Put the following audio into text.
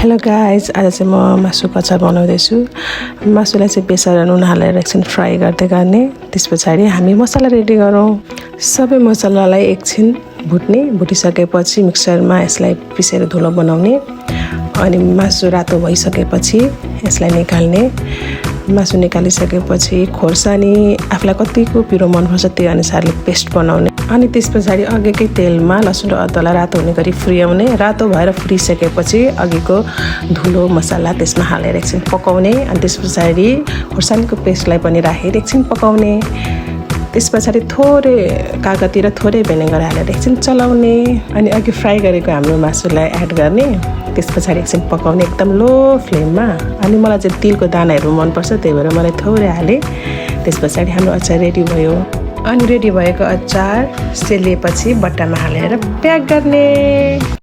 Hello guys, आज चाहिँ म मासुको अचार बनाउँदैछु। मासुलाई चाहिँ बेसार र नुन हालेर एकछिन फ्राई गर्दै गर्ने। त्यस पछाडि हामी मसला रेडी गरौँ। सबै मसलालाई एकछिन भुटिसकेपछि मिक्सरमा यसलाई पिसेर धुलो बनाउने। अनि मासु रातो भइसकेपछि यसलाई निकाल्ने। मासु निकालिसकेपछि खोर्सानी आफूलाई कतिको पिरो मनपर्छ त्यही अनुसारले पेस्ट बनाउने। अनि त्यस पछाडि अघिकै तेलमा लसुन र अदुवालाई रातो हुने गरी फुर्याउने। रातो भएर फुरिसकेपछि अघिको धुलो मसला त्यसमा हालेर एकछिन पकाउने। अनि त्यस पछाडि खोर्सानीको पेस्टलाई पनि राखेर एकछिन पकाउने। त्यस पछाडि थोरै कागती र थोरै भिनेगर हालेर एकछिन चलाउने। अनि अघि फ्राई गरेको हाम्रो मासुलाई एड गर्ने। त्यस पछाडि एकछिन पकाउने एकदम लो फ्लेममा। अनि मलाई चाहिँ तिलको दानाहरू मनपर्छ त्यही भएर मलाई थोरै हालेँ। त्यस पछाडि हाम्रो अचार रेडी भयो। अनि रेडी भएको अचार सेलिएपछि बट्टामा हालेर प्याक गर्ने।